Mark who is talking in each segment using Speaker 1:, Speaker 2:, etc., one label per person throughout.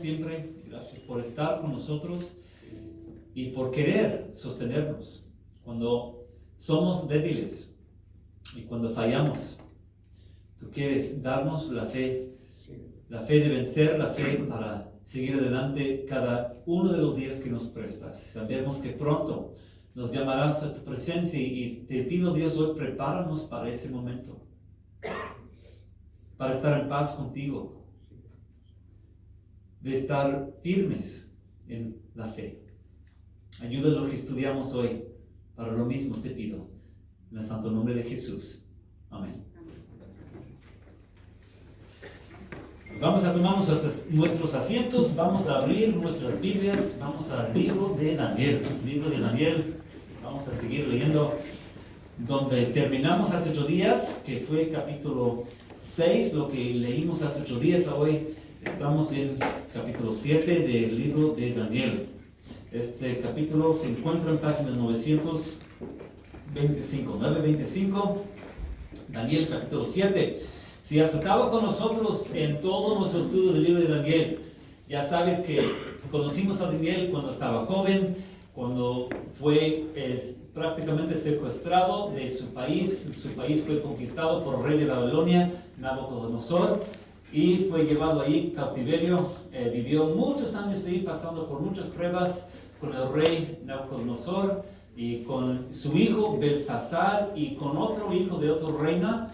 Speaker 1: siempre. Gracias por estar con nosotros y por querer sostenernos cuando somos débiles y cuando fallamos. Tú quieres darnos la fe de vencer, la fe para seguir adelante cada uno de los días que nos prestas. Sabemos que pronto nos llamarás a tu presencia y te pido, Dios, hoy prepáranos para ese momento, para estar en paz contigo, de estar firmes en la fe. Ayuda lo que estudiamos hoy. Para lo mismo te pido, en el santo nombre de Jesús. Amén. Vamos a tomar nuestros asientos, vamos a abrir nuestras Biblias, vamos al libro de Daniel. Libro de Daniel, vamos a seguir leyendo donde terminamos hace 8 días, que fue capítulo 6, lo que leímos hace 8 días. Hoy estamos en capítulo 7 del libro de Daniel. Este capítulo se encuentra en página 925, Daniel capítulo 7. Si has estado con nosotros en todo nuestro estudio del libro de Daniel, ya sabes que conocimos a Daniel cuando estaba joven, cuando fue prácticamente secuestrado de su país. Su país fue conquistado por el rey de Babilonia, Nabucodonosor, y fue llevado ahí cautiverio. Vivió muchos años ahí, pasando por muchas pruebas con el rey Nabucodonosor y con su hijo Belsasar y con otro hijo de otro reino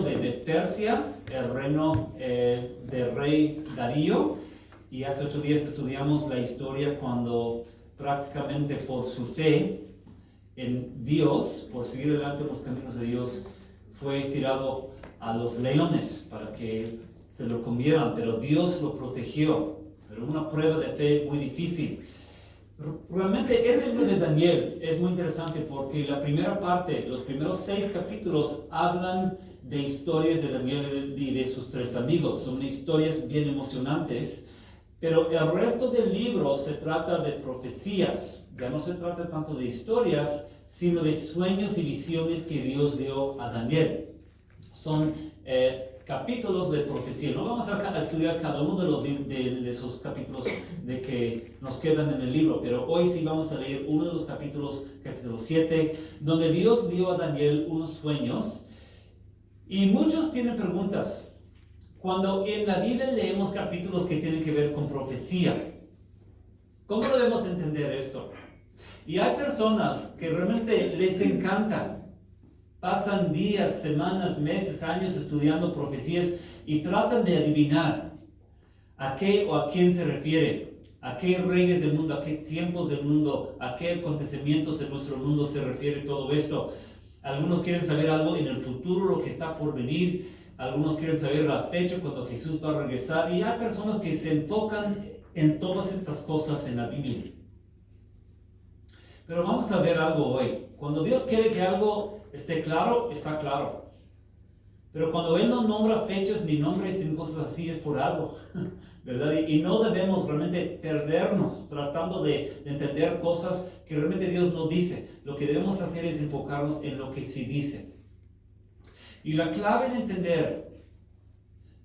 Speaker 1: de Persia, el reino del rey Darío. Y hace 8 días estudiamos la historia cuando prácticamente por su fe en Dios, por seguir adelante en los caminos de Dios, fue tirado a los leones para que se lo comieran, pero Dios lo protegió. Pero una prueba de fe muy difícil. Realmente ese libro de Daniel es muy interesante porque la primera parte, los primeros 6 capítulos hablan de historias de Daniel y de sus 3 amigos. Son historias bien emocionantes, pero el resto del libro se trata de profecías. Ya no se trata tanto de historias, sino de sueños y visiones que Dios dio a Daniel. Son capítulos de profecía. No vamos a estudiar cada uno de esos capítulos de que nos quedan en el libro, pero hoy sí vamos a leer uno de los capítulos, capítulo 7, donde Dios dio a Daniel unos sueños. Y muchos tienen preguntas. Cuando en la Biblia leemos capítulos que tienen que ver con profecía, ¿cómo debemos entender esto? Y hay personas que realmente les encanta. Pasan días, semanas, meses, años estudiando profecías y tratan de adivinar a qué o a quién se refiere, a qué reyes del mundo, a qué tiempos del mundo, a qué acontecimientos en nuestro mundo se refiere todo esto. Algunos quieren saber algo en el futuro, lo que está por venir. Algunos quieren saber la fecha cuando Jesús va a regresar. Y hay personas que se enfocan en todas estas cosas en la Biblia. Pero vamos a ver algo hoy. Cuando Dios quiere que algo esté claro, está claro. Pero cuando Él no nombra fechas ni nombres ni cosas así, es por algo, ¿verdad? Y no debemos realmente perdernos tratando de entender cosas que realmente Dios no dice. Lo que debemos hacer es enfocarnos en lo que sí dice. Y la clave de entender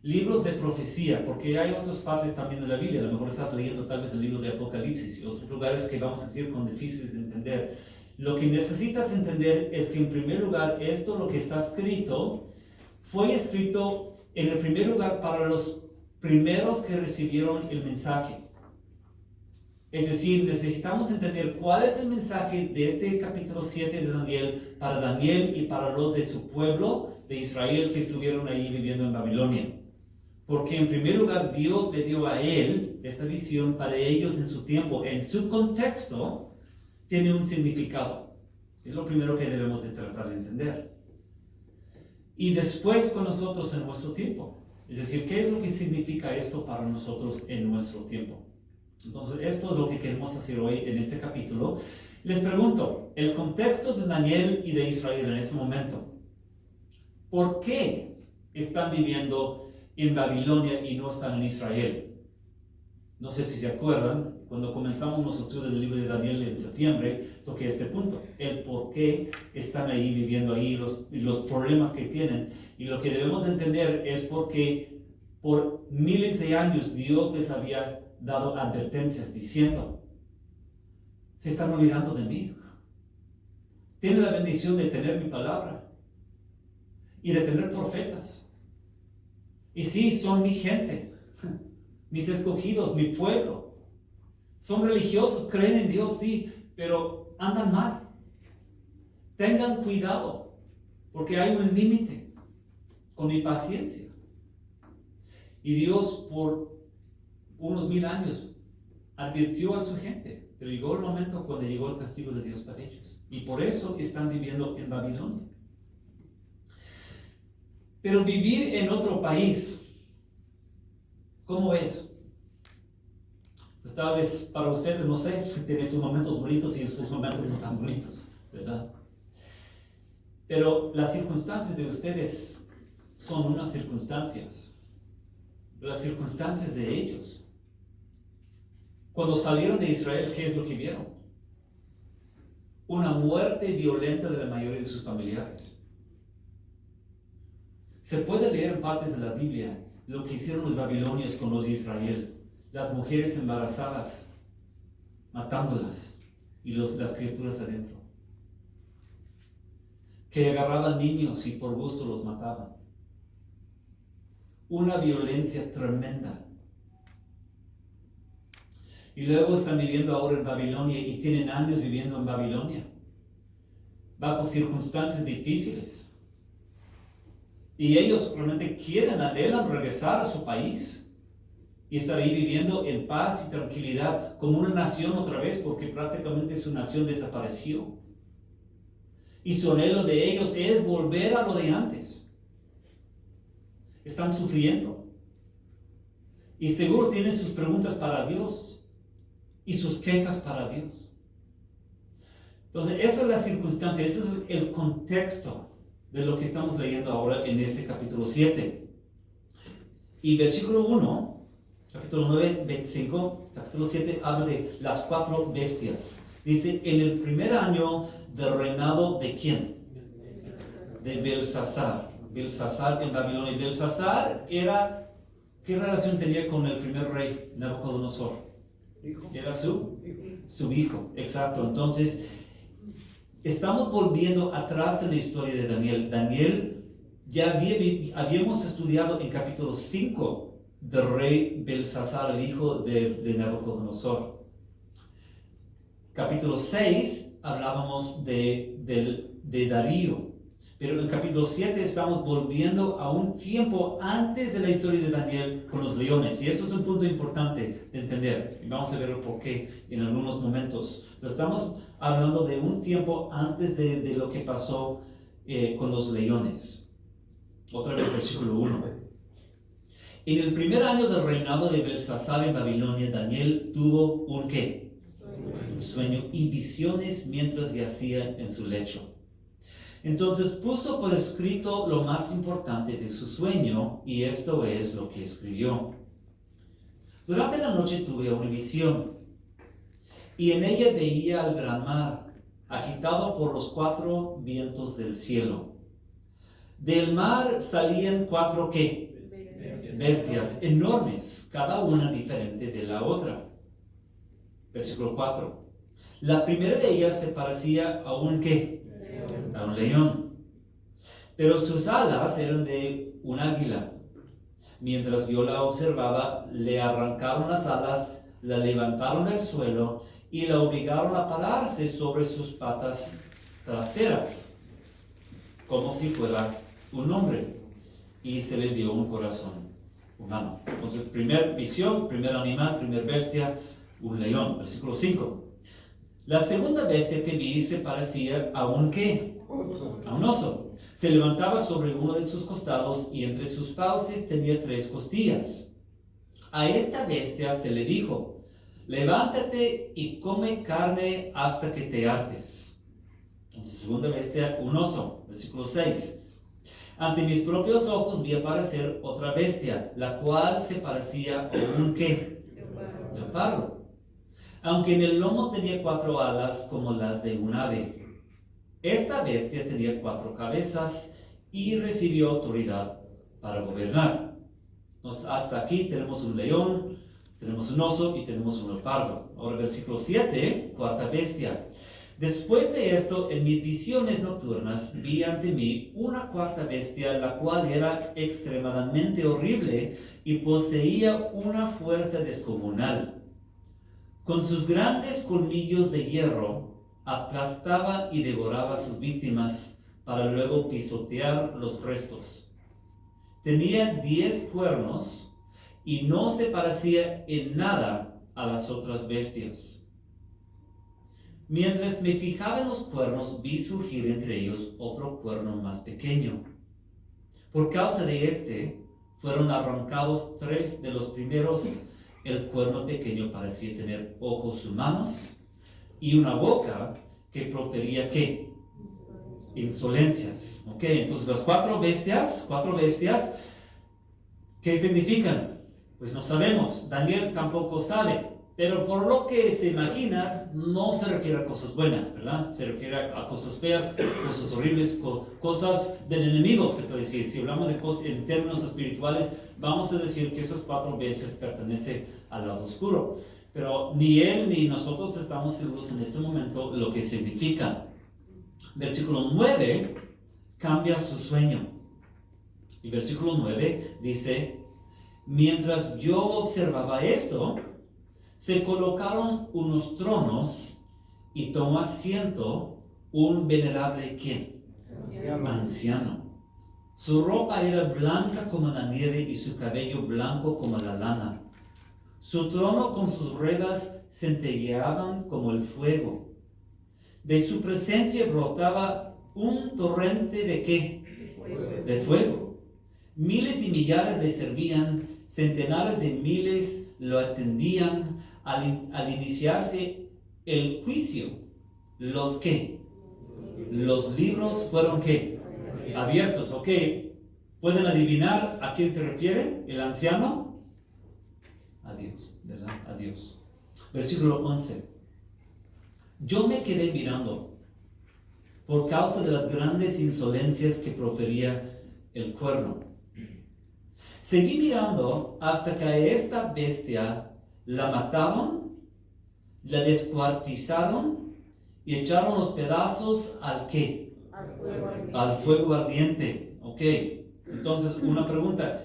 Speaker 1: libros de profecía, porque hay otras partes también de la Biblia, a lo mejor estás leyendo tal vez el libro de Apocalipsis y otros lugares que vamos a decir con difíciles de entender. Lo que necesitas entender es que en primer lugar, esto, lo que está escrito, fue escrito en el primer lugar para los primeros que recibieron el mensaje. Es decir, necesitamos entender cuál es el mensaje de este capítulo 7 de Daniel para Daniel y para los de su pueblo de Israel que estuvieron ahí viviendo en Babilonia. Porque en primer lugar Dios le dio a él esta visión para ellos en su tiempo. En su contexto tiene un significado. Es lo primero que debemos de tratar de entender. Y después con nosotros en nuestro tiempo. Es decir, ¿qué es lo que significa esto para nosotros en nuestro tiempo? Entonces, esto es lo que queremos hacer hoy en este capítulo. Les pregunto, el contexto de Daniel y de Israel en ese momento. ¿Por qué están viviendo en Babilonia y no están en Israel? No sé si se acuerdan, cuando comenzamos nuestro estudio del libro de Daniel en septiembre, toqué este punto, el por qué están ahí viviendo ahí, los problemas que tienen. Y lo que debemos de entender es porque por miles de años Dios les había dado advertencias diciendo, se están olvidando de mí. Tienen la bendición de tener mi palabra y de tener profetas. Y sí, son mi gente, mis escogidos, mi pueblo. Son religiosos, creen en Dios, sí, pero andan mal. Tengan cuidado, porque hay un límite con mi paciencia. Y Dios por unos 1000 años advirtió a su gente, pero llegó el momento cuando llegó el castigo de Dios para ellos. Y por eso están viviendo en Babilonia. Pero vivir en otro país, ¿cómo es? Pues tal vez para ustedes, no sé, tienen sus momentos bonitos y sus momentos no tan bonitos, ¿verdad? Pero las circunstancias de ustedes son unas circunstancias. Las circunstancias de ellos. Cuando salieron de Israel, ¿qué es lo que vieron? Una muerte violenta de la mayoría de sus familiares. Se puede leer en partes de la Biblia lo que hicieron los babilonios con los de Israel. Las mujeres embarazadas, matándolas, y las criaturas adentro. Que agarraban niños y por gusto los mataban. Una violencia tremenda. Y luego están viviendo ahora en Babilonia y tienen años viviendo en Babilonia, bajo circunstancias difíciles. Y ellos realmente anhelan regresar a su país y estar ahí viviendo en paz y tranquilidad como una nación otra vez, porque prácticamente su nación desapareció. Y su anhelo de ellos es volver a lo de antes. Están sufriendo. Y seguro tienen sus preguntas para Dios y sus quejas para Dios. Entonces, esa es la circunstancia, ese es el contexto de lo que estamos leyendo ahora en este capítulo 7. Y versículo 1, capítulo 9, 25, capítulo 7, habla de las 4 bestias. Dice, en el primer año del reinado de ¿quién? De Belsasar. Belsasar en Babilonia. Belsasar era, ¿qué relación tenía con el primer rey Nabucodonosor? Era su hijo, exacto. Entonces, estamos volviendo atrás en la historia de Daniel. Daniel ya habíamos estudiado en capítulo 5 del rey Belsasar, el hijo de Nabucodonosor. Capítulo 6 hablábamos de Darío. Pero en el capítulo 7 estamos volviendo a un tiempo antes de la historia de Daniel con los leones. Y eso es un punto importante de entender. Y vamos a ver por qué en algunos momentos. Pero estamos hablando de un tiempo antes de lo que pasó con los leones. Otra vez versículo 1. En el primer año del reinado de Belsasar en Babilonia, Daniel tuvo un ¿qué? Un sueño y visiones mientras yacía en su lecho. Entonces puso por escrito lo más importante de su sueño, y esto es lo que escribió. Durante la noche tuve una visión, y en ella veía al gran mar, agitado por los 4 vientos del cielo. Del mar salían 4 ¿qué? Bestias enormes, cada una diferente de la otra. Versículo 4. La primera de ellas se parecía a un ¿qué? A un león. Pero sus alas eran de un águila. Mientras yo la observaba, le arrancaron las alas, la levantaron del suelo y la obligaron a pararse sobre sus patas traseras, como si fuera un hombre, y se le dio un corazón humano. Entonces, primer visión, primer animal, primer bestia, un león. Versículo 5. La segunda bestia que vi se parecía a un ¿qué? A un oso. Se levantaba sobre uno de sus costados y entre sus fauces tenía 3 costillas. A esta bestia se le dijo: levántate y come carne hasta que te hartes. Entonces, segunda bestia, un oso. Versículo 6. Ante mis propios ojos vi aparecer otra bestia, la cual se parecía a un ¿qué? Leopardo. Aunque en el lomo tenía 4 alas como las de un ave. Esta bestia tenía 4 cabezas y recibió autoridad para gobernar. Entonces, hasta aquí tenemos un león, Tenemos un oso y tenemos un leopardo. Ahora versículo 7, cuarta bestia. Después de esto, en mis visiones nocturnas, vi ante mí una cuarta bestia, la cual era extremadamente horrible y poseía una fuerza descomunal. Con sus grandes colmillos de hierro, aplastaba y devoraba a sus víctimas para luego pisotear los restos. Tenía 10 cuernos y no se parecía en nada a las otras bestias. Mientras me fijaba en los cuernos, vi surgir entre ellos otro cuerno más pequeño. Por causa de este, fueron arrancados 3 de los primeros. El cuerno pequeño parecía tener ojos humanos y una boca que profería ¿qué? Insolencias. Ok, entonces las cuatro bestias, ¿qué significan? Pues no sabemos. Daniel tampoco sabe. Pero por lo que se imagina, no se refiere a cosas buenas, ¿verdad? Se refiere a cosas feas, cosas horribles, cosas del enemigo, se puede decir. Si hablamos de cosas en términos espirituales, vamos a decir que esas 4 bestias pertenecen al lado oscuro. Pero ni él ni nosotros estamos seguros en este momento lo que significa. Versículo 9 cambia su sueño. Y versículo 9 dice, mientras yo observaba esto, se colocaron unos tronos y tomó asiento un venerable ¿quién? Anciano. Su ropa era blanca como la nieve y su cabello blanco como la lana. Su trono con sus ruedas centelleaban como el fuego. De su presencia brotaba un torrente ¿de qué? De fuego. Miles y millares le servían, centenares de miles lo atendían. Al iniciarse el juicio, ¿los qué? Los libros fueron ¿qué? Abiertos, ¿ok? ¿Pueden adivinar a quién se refiere el anciano? A Dios, ¿verdad? A Dios. Versículo 11. Yo me quedé mirando por causa de las grandes insolencias que profería el cuerno. Seguí mirando hasta que a esta bestia la mataron, la descuartizaron y echaron los pedazos ¿al qué? Al fuego ardiente. Ok, entonces una pregunta.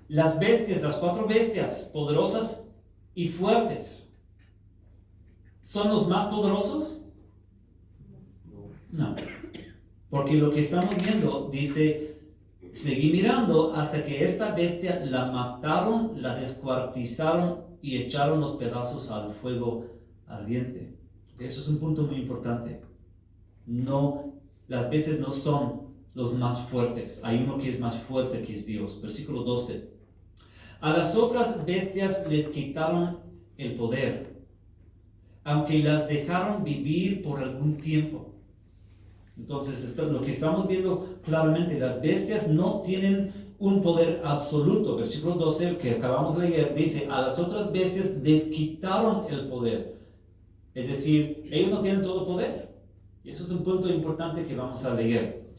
Speaker 1: Las bestias, las 4 bestias poderosas y fuertes, ¿son los más poderosos? No, porque lo que estamos viendo dice, seguí mirando hasta que esta bestia la mataron, la descuartizaron y echaron los pedazos al fuego ardiente. Eso es un punto muy importante. No, las bestias no son los más fuertes. Hay uno que es más fuerte, que es Dios. Versículo 12. A las otras bestias les quitaron el poder, aunque las dejaron vivir por algún tiempo. Entonces, lo que estamos viendo claramente, las bestias no tienen un poder absoluto. Versículo 12, que acabamos de leer, dice, a las otras bestias les quitaron el poder. Es decir, ellos no tienen todo poder. Y eso es un punto importante que vamos a leer.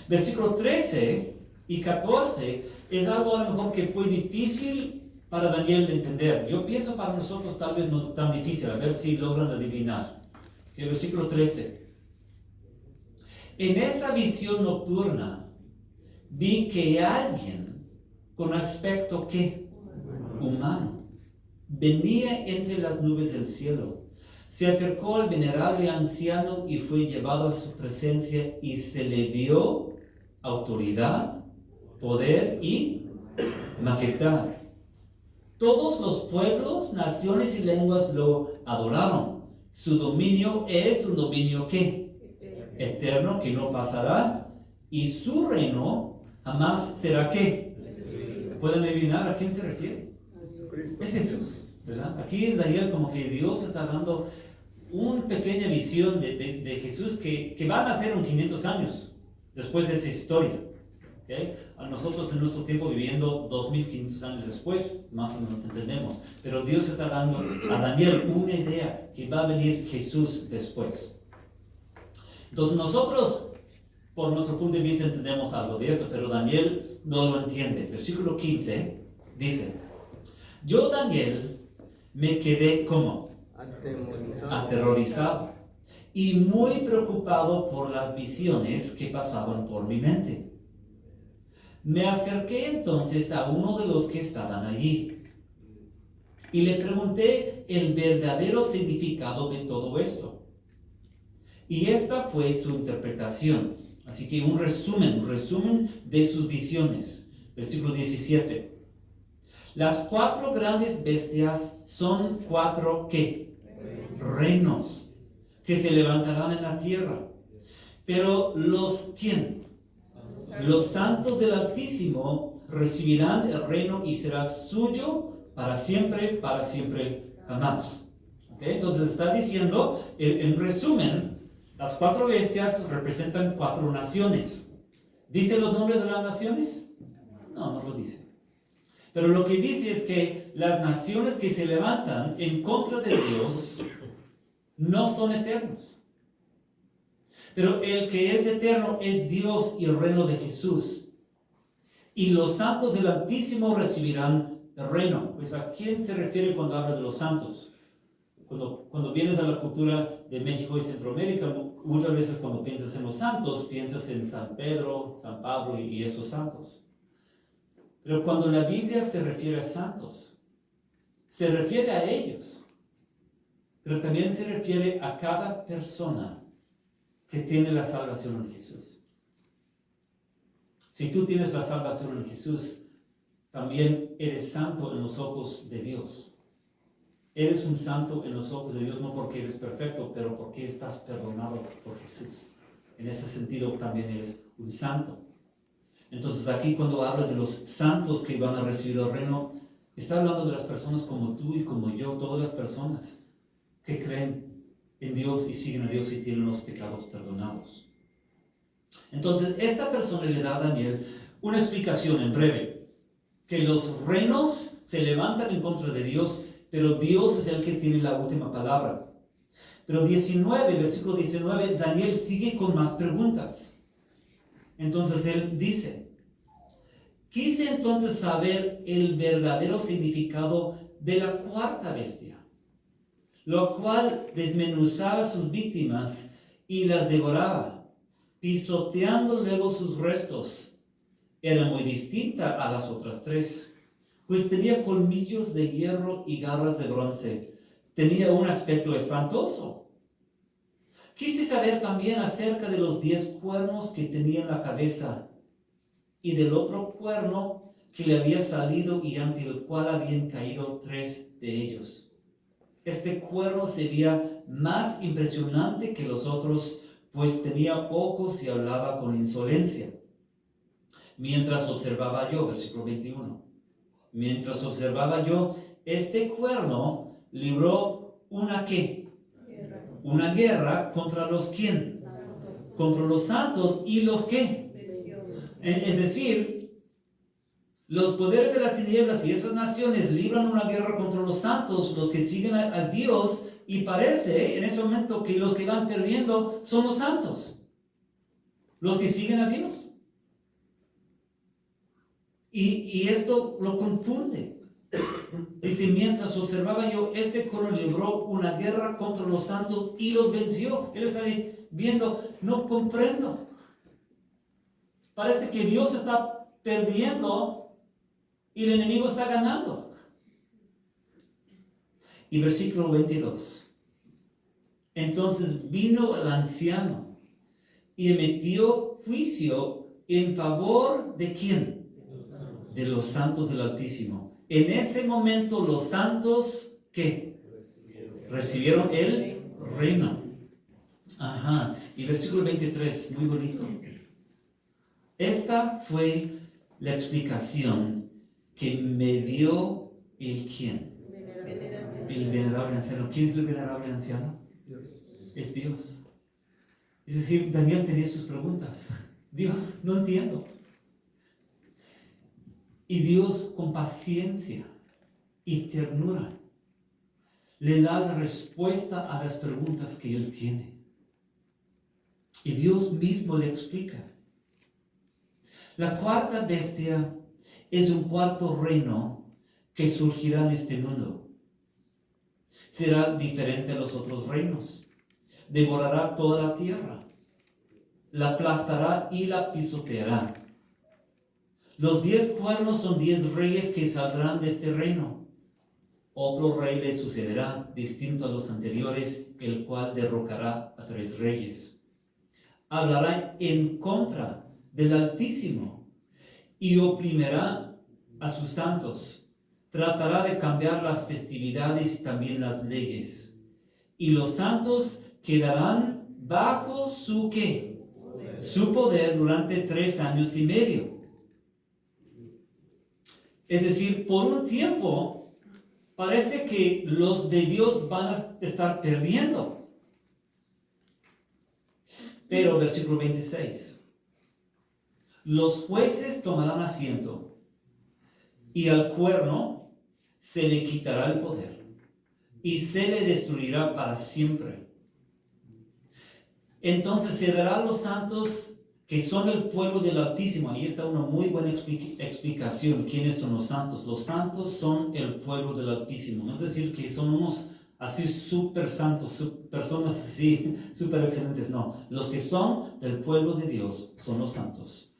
Speaker 1: Versículo 13 y 14 es algo a lo mejor que fue difícil para Daniel de entender. Yo pienso para nosotros tal vez no tan difícil, a ver si logran adivinar. El versículo 13. En esa visión nocturna vi que alguien con aspecto ¿qué? Humano venía entre las nubes del cielo. Se acercó al venerable anciano y fue llevado a su presencia y se le dio autoridad, poder y majestad. Todos los pueblos, naciones y lenguas lo adoraron. Su dominio es un dominio ¿qué? Eterno, que no pasará, y su reino jamás será ¿qué? ¿Pueden adivinar a quién se refiere? Es Jesús, ¿verdad? Aquí en Daniel como que Dios está dando una pequeña visión de Jesús que va a nacer en 500 años después de esa historia. ¿Okay? A nosotros en nuestro tiempo viviendo 2500 años después, más o menos entendemos, pero Dios está dando a Daniel una idea que va a venir Jesús después. Entonces nosotros, por nuestro punto de vista, entendemos algo de esto, pero Daniel no lo entiende. Versículo 15 dice, Yo, Daniel, me quedé como aterrorizado y muy preocupado por las visiones que pasaban por mi mente. Me acerqué entonces a uno de los que estaban allí y le pregunté el verdadero significado de todo esto. Y esta fue su interpretación. Así que un resumen de sus visiones. Versículo 17. Las 4 grandes bestias son 4 ¿qué? Reinos que se levantarán en la tierra. Pero ¿quién? Los santos del Altísimo recibirán el reino y será suyo para siempre jamás. ¿Okay? Entonces está diciendo, en resumen, las 4 bestias representan 4 naciones. ¿Dice los nombres de las naciones? No lo dice. Pero lo que dice es que las naciones que se levantan en contra de Dios no son eternos. Pero el que es eterno es Dios y el reino de Jesús. Y los santos del Altísimo recibirán el reino. Pues ¿a quién se refiere cuando habla de los santos? Cuando vienes a la cultura de México y Centroamérica, muchas veces cuando piensas en los santos, piensas en San Pedro, San Pablo y esos santos. Pero cuando la Biblia se refiere a santos, se refiere a ellos, pero también se refiere a cada persona que tiene la salvación en Jesús. Si tú tienes la salvación en Jesús, también eres santo en los ojos de Dios. Eres un santo en los ojos de Dios no porque eres perfecto, pero porque estás perdonado por Jesús. En ese sentido también eres un santo. Entonces aquí cuando habla de los santos que van a recibir el reino, está hablando de las personas como tú y como yo, todas las personas que creen en Dios y siguen a Dios y tienen los pecados perdonados. Entonces esta persona le da a Daniel una explicación en breve, que los reinos se levantan en contra de Dios, pero Dios es el que tiene la última palabra. Pero versículo 19, Daniel sigue con más preguntas. Entonces él dice: quise entonces saber el verdadero significado de la 4ª bestia, lo cual desmenuzaba sus víctimas y las devoraba, pisoteando luego sus restos. Era muy distinta a las otras 3, pues tenía colmillos de hierro y garras de bronce. Tenía un aspecto espantoso. Quise saber también acerca de los 10 cuernos que tenía en la cabeza y del otro cuerno que le había salido y ante el cual habían caído 3 de ellos. Este cuerno se veía más impresionante que los otros, pues tenía ojos y hablaba con insolencia. Mientras observaba yo, versículo 21, mientras observaba yo, este cuerno libró una ¿qué? Una guerra contra los ¿quién? Contra los santos y los ¿qué? Es decir, los poderes de las tinieblas y esas naciones libran una guerra contra los santos, los que siguen a Dios, y parece en ese momento que los que van perdiendo son los santos, los que siguen a Dios. Y esto lo confunde. Dice, mientras observaba yo, este cuerno libró una guerra contra los santos y los venció. Él está viendo, no comprendo. Parece que Dios está perdiendo y el enemigo está ganando. Y versículo 22. Entonces vino el anciano y emitió juicio en favor de ¿quién? De los santos del Altísimo. En ese momento los santos, ¿qué? Recibieron el reino. Ajá. Y versículo 23, muy bonito. Esta fue la explicación que me dio el ¿quién? El venerable anciano. ¿Quién es el venerable anciano? Es Dios. Es decir, Daniel tenía sus preguntas. Dios, no entiendo. Y Dios, con paciencia y ternura, le da la respuesta a las preguntas que él tiene. Y Dios mismo le explica. La 4ª bestia es un 4º reino que surgirá en este mundo. Será diferente a los otros reinos. Devorará toda la tierra. La aplastará y la pisoteará. Los 10 cuernos son 10 reyes que saldrán de este reino. Otro rey le sucederá, distinto a los anteriores, el cual derrocará a 3 reyes. Hablará en contra del Altísimo y oprimirá a sus santos. Tratará de cambiar las festividades y también las leyes. Y los santos quedarán bajo su ¿qué? Su poder durante 3 años y medio. Es decir, por un tiempo parece que los de Dios van a estar perdiendo. Pero versículo 26. Los jueces tomarán asiento y al cuerno se le quitará el poder y se le destruirá para siempre. Entonces se dará a los santos que son el pueblo del Altísimo. Ahí está una muy buena explicación. ¿Quiénes son los santos? Los santos son el pueblo del Altísimo. No es decir que son unos así súper santos, personas así súper excelentes. No, los que son del pueblo de Dios son los santos.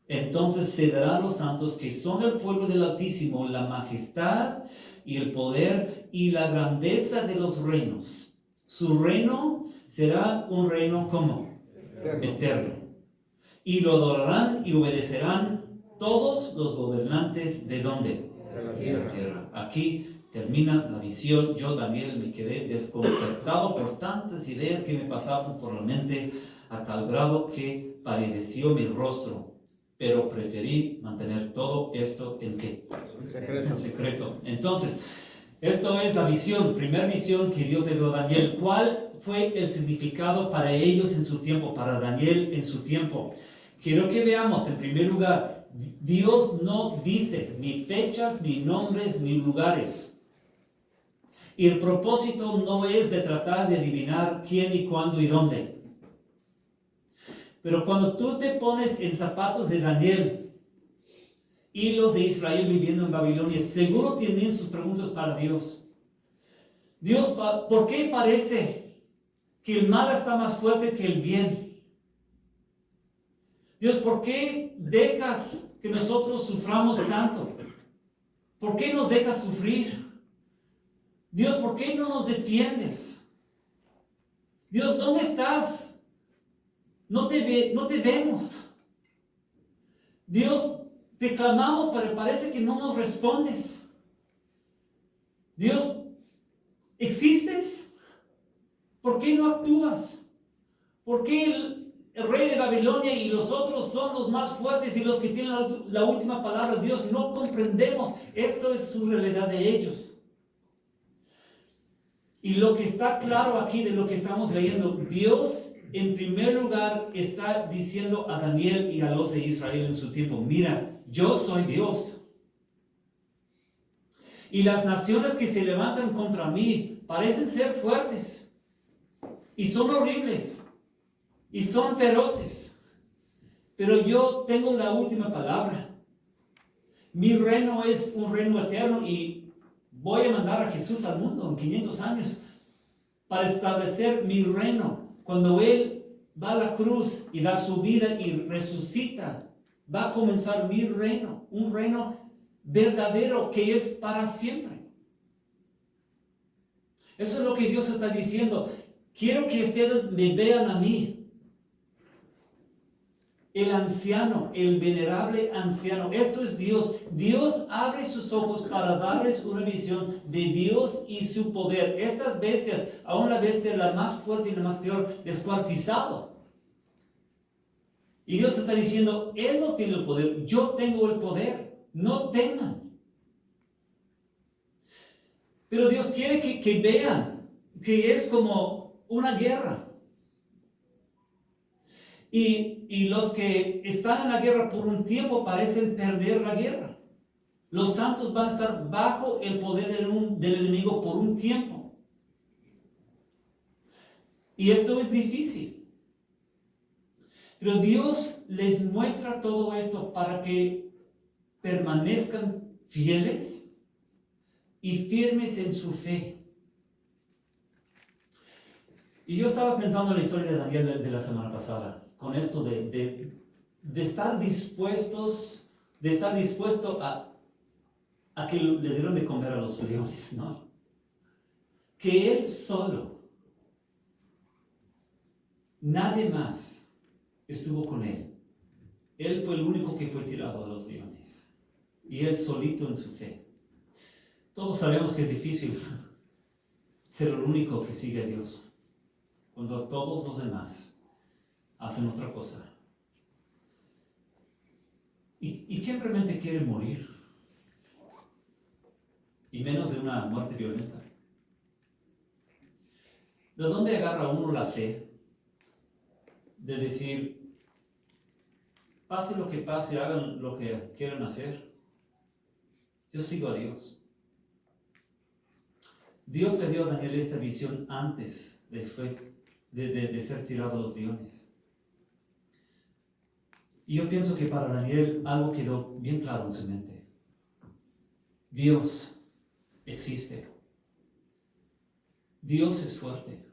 Speaker 1: Entonces se dará a los santos que son el pueblo del Altísimo la majestad y el poder y la grandeza de los reinos. Su reino será un reino como eterno. Y lo adorarán y obedecerán todos los gobernantes de ¿dónde? De la tierra. Aquí termina la visión. Yo, Daniel, me quedé desconcertado por tantas ideas que me pasaban por la mente, a tal grado que palideció mi rostro. Pero preferí mantener todo esto ¿en qué? En secreto. Entonces, esto es la visión, primera visión que Dios le dio a Daniel. ¿Cuál fue el significado para ellos en su tiempo, para Daniel en su tiempo? Quiero que veamos, en primer lugar, Dios no dice ni fechas, ni nombres, ni lugares. Y el propósito no es de tratar de adivinar quién y cuándo y dónde. Pero cuando tú te pones en zapatos de Daniel y los de Israel viviendo en Babilonia, seguro tienen sus preguntas para Dios. Dios, ¿por qué parece que el mal está más fuerte que el bien? Dios, ¿por qué dejas que nosotros suframos tanto? ¿Por qué nos dejas sufrir? Dios, ¿por qué no nos defiendes? Dios, ¿dónde estás? No te vemos. Dios, te clamamos, pero parece que no nos respondes. Dios, ¿existes? ¿Por qué no actúas? ¿Por qué el rey de Babilonia y los otros son los más fuertes y los que tienen la última palabra? Dios, no comprendemos. Esto es su realidad de ellos. Y lo que está claro aquí de lo que estamos leyendo, Dios en primer lugar está diciendo a Daniel y a los de Israel en su tiempo: mira, yo soy Dios. Y las naciones que se levantan contra mí parecen ser fuertes y son horribles y son feroces, pero yo tengo la última palabra. Mi reino es un reino eterno y voy a mandar a Jesús al mundo en 500 años para establecer mi reino. Cuando Él va a la cruz y da su vida y resucita, va a comenzar mi reino, un reino verdadero que es para siempre. Eso es lo que Dios está diciendo. Quiero que ustedes me vean a mí, el anciano, el venerable anciano. Esto es Dios. Dios abre sus ojos para darles una visión de Dios y su poder. Estas bestias, aún la bestia la más fuerte y la más peor, descuartizado. Y Dios está diciendo: Él no tiene el poder, yo tengo el poder. No teman. Pero Dios quiere que vean que es como una guerra. Y los que están en la guerra por un tiempo parecen perder la guerra. Los santos van a estar bajo el poder del enemigo por un tiempo. Y esto es difícil. Pero Dios les muestra todo esto para que permanezcan fieles y firmes en su fe. Y yo estaba pensando en la historia de Daniel de la semana pasada, con esto de estar dispuestos, de estar dispuesto a que le dieron de comer a los leones, ¿no? Que él solo, nadie más estuvo con él. Él fue el único que fue tirado a los leones. Y él solito en su fe. Todos sabemos que es difícil ser el único que sigue a Dios, cuando todos los demás hacen otra cosa. ¿Y quién realmente quiere morir? Y menos de una muerte violenta. ¿De dónde agarra uno la fe de decir, pase lo que pase, hagan lo que quieran hacer? Yo sigo a Dios. Dios le dio a Daniel esta visión antes de ser tirado a los leones. Y yo pienso que para Daniel algo quedó bien claro en su mente. Dios existe. Dios es fuerte.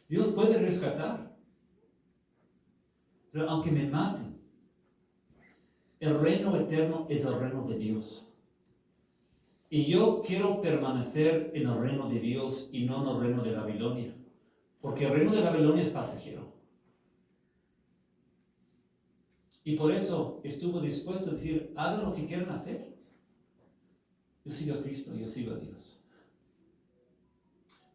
Speaker 1: Dios puede rescatar. Pero aunque me maten, el reino eterno es el reino de Dios. Y yo quiero permanecer en el reino de Dios y no en el reino de Babilonia. Porque el reino de Babilonia es pasajero. Y por eso estuvo dispuesto a decir, hagan lo que quieran hacer. Yo sigo a Cristo, yo sigo a Dios.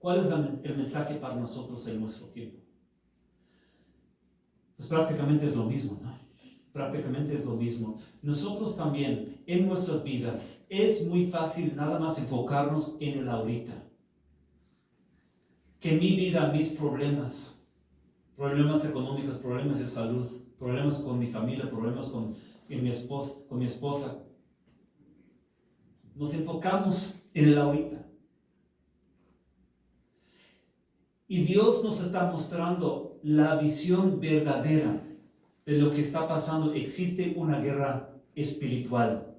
Speaker 1: ¿Cuál es el mensaje para nosotros en nuestro tiempo? Pues prácticamente es lo mismo, ¿no? Prácticamente es lo mismo. Nosotros también, en nuestras vidas, es muy fácil nada más enfocarnos en el ahorita. Que mi vida, mis problemas económicos, problemas de salud, problemas con mi familia, problemas con mi esposa. Nos enfocamos en el ahorita. Y Dios nos está mostrando la visión verdadera de lo que está pasando. Existe una guerra espiritual.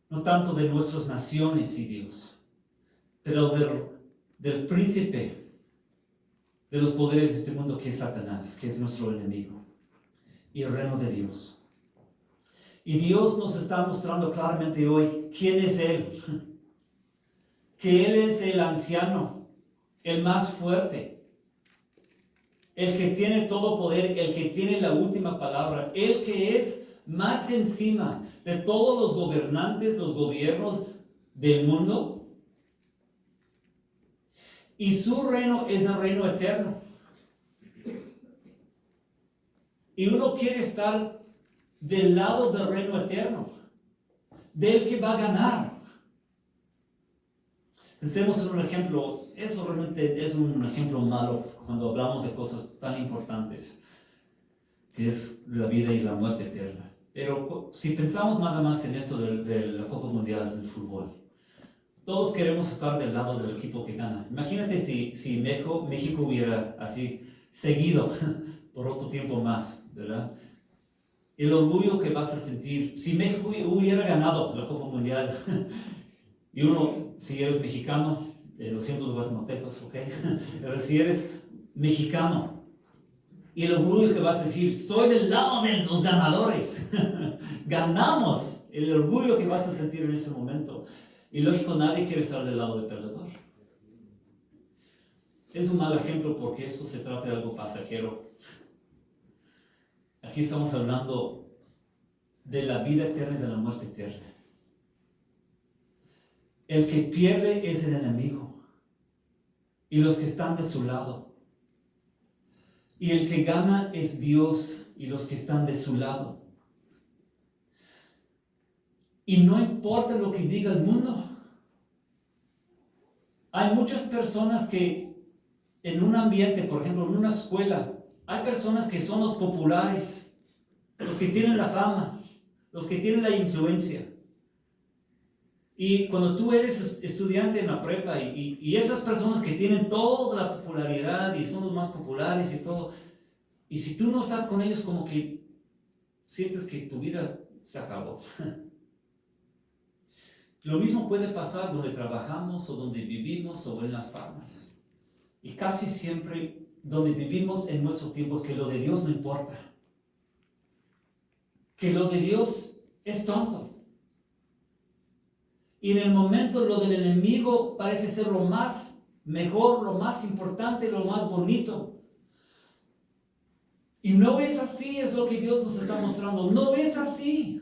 Speaker 1: No tanto de nuestras naciones y Dios, pero del príncipe de los poderes de este mundo, que es Satanás, que es nuestro enemigo, y el reino de Dios. Y Dios nos está mostrando claramente hoy quién es Él. Que Él es el anciano, el más fuerte, el que tiene todo poder, el que tiene la última palabra, el que es más encima de todos los gobernantes, los gobiernos del mundo. Y su reino es el reino eterno. Y uno quiere estar del lado del reino eterno, del que va a ganar. Pensemos en un ejemplo. Eso realmente es un ejemplo malo cuando hablamos de cosas tan importantes, que es la vida y la muerte eterna. Pero si pensamos nada más en esto de la Copa Mundial del fútbol, todos queremos estar del lado del equipo que gana. Imagínate si México hubiera así seguido por otro tiempo más, ¿verdad? El orgullo que vas a sentir. Si México hubiera ganado la Copa Mundial, y uno, si eres mexicano, lo siento los guatemaltecos, ¿ok? Pero si eres mexicano, y el orgullo que vas a decir, soy del lado de los ganadores, ganamos, el orgullo que vas a sentir en ese momento. Y lógico, nadie quiere estar del lado del perdedor. Es un mal ejemplo porque eso se trata de algo pasajero. Aquí estamos hablando de la vida eterna y de la muerte eterna. El que pierde es el enemigo y los que están de su lado. Y el que gana es Dios y los que están de su lado. Y no importa lo que diga el mundo. Hay muchas personas que en un ambiente, por ejemplo, en una escuela, hay personas que son los populares, los que tienen la fama, los que tienen la influencia. Y cuando tú eres estudiante en la prepa y esas personas que tienen toda la popularidad y son los más populares y todo, y si tú no estás con ellos, como que sientes que tu vida se acabó. Lo mismo puede pasar donde trabajamos o donde vivimos o en las farmas. Y casi siempre donde vivimos en nuestros tiempos, que lo de Dios no importa. Que lo de Dios es tonto. Y en el momento lo del enemigo parece ser lo más mejor, lo más importante, lo más bonito. Y no es así, es lo que Dios nos está mostrando. No es así.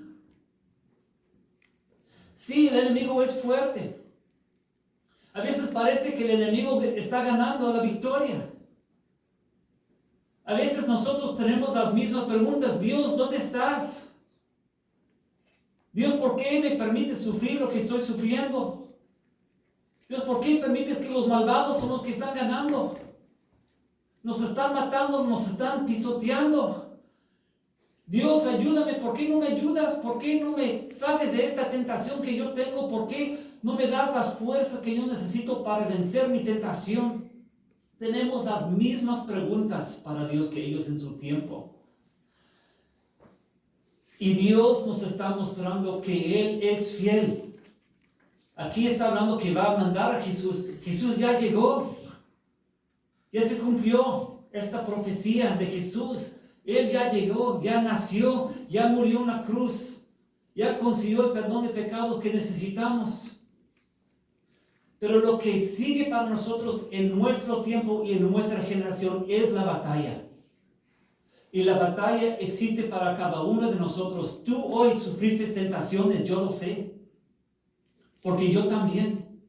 Speaker 1: Sí, el enemigo es fuerte. A veces parece que el enemigo está ganando la victoria. A veces nosotros tenemos las mismas preguntas. Dios, ¿dónde estás? Dios, ¿por qué me permites sufrir lo que estoy sufriendo? Dios, ¿por qué permites que los malvados son los que están ganando? Nos están matando, nos están pisoteando. Dios, ayúdame, ¿por qué no me ayudas? ¿Por qué no me sabes de esta tentación que yo tengo? ¿Por qué no me das las fuerzas que yo necesito para vencer mi tentación? Tenemos las mismas preguntas para Dios que ellos en su tiempo. Y Dios nos está mostrando que Él es fiel. Aquí está hablando que va a mandar a Jesús. Jesús ya llegó. Ya se cumplió esta profecía de Jesús. Él ya llegó, ya nació, ya murió en la cruz. Ya consiguió el perdón de pecados que necesitamos. Pero lo que sigue para nosotros en nuestro tiempo y en nuestra generación es la batalla. Y la batalla existe para cada uno de nosotros. Tú hoy sufriste tentaciones, yo lo sé. Porque yo también.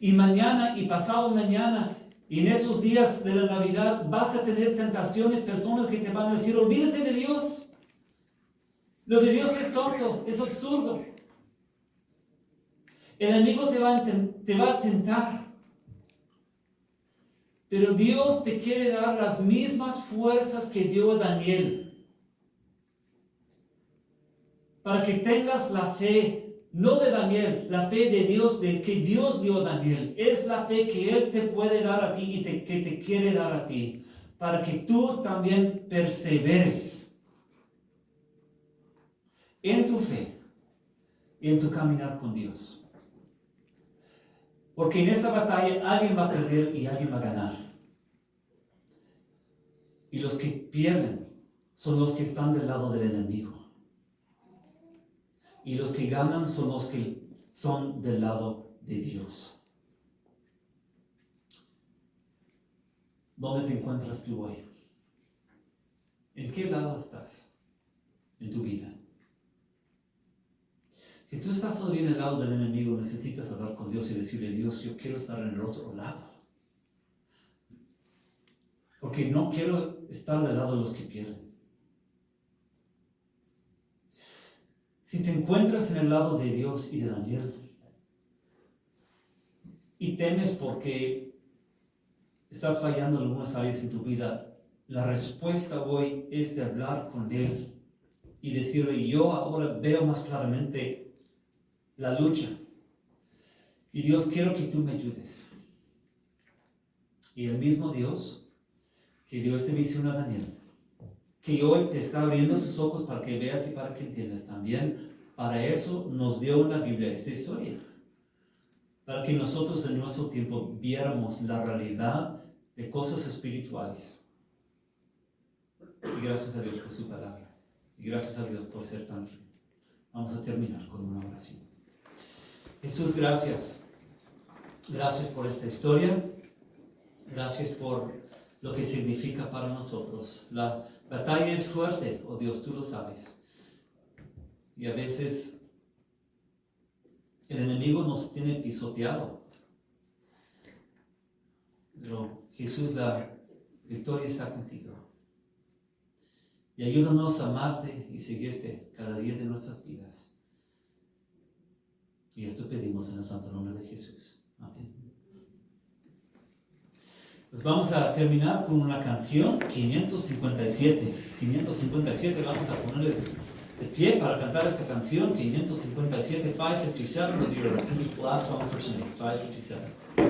Speaker 1: Y mañana y pasado mañana, y en esos días de la Navidad, vas a tener tentaciones, personas que te van a decir, olvídate de Dios. Lo de Dios es tonto, es absurdo. El enemigo te va a tentar. Pero Dios te quiere dar las mismas fuerzas que dio a Daniel. Para que tengas la fe, no de Daniel, la fe de Dios, de que Dios dio a Daniel. Es la fe que Él te puede dar a ti y que te quiere dar a ti. Para que tú también perseveres en tu fe y en tu caminar con Dios. Porque en esta batalla alguien va a perder y alguien va a ganar. Y los que pierden son los que están del lado del enemigo. Y los que ganan son los que son del lado de Dios. ¿Dónde te encuentras tú hoy? ¿En qué lado estás en tu vida? Si tú estás todavía en el lado del enemigo, necesitas hablar con Dios y decirle, Dios, yo quiero estar en el otro lado. Porque no quiero estar del lado de los que pierden. Si te encuentras en el lado de Dios y de Daniel, y temes porque estás fallando en algunas áreas en tu vida, la respuesta hoy es de hablar con Él y decirle, yo ahora veo más claramente la lucha. Y Dios, quiero que tú me ayudes. Y el mismo Dios que dio esta visión a Daniel, que hoy te está abriendo tus ojos para que veas y para que entiendas también, para eso nos dio en la Biblia esta historia. Para que nosotros en nuestro tiempo viéramos la realidad de cosas espirituales. Y gracias a Dios por su palabra. Y gracias a Dios por ser tan fiel. Vamos a terminar con una oración. Jesús, gracias. Gracias por esta historia. Gracias por lo que significa para nosotros. La batalla es fuerte, oh Dios, tú lo sabes. Y a veces el enemigo nos tiene pisoteado. Pero Jesús, la victoria está contigo. Y ayúdanos a amarte y seguirte cada día de nuestras vidas. Y esto pedimos en el santo nombre de Jesús. Amén. Pues vamos a terminar con una canción, 557. 557, vamos a ponerle de pie para cantar esta canción, 557, 557, will be our last song for tonight, 557.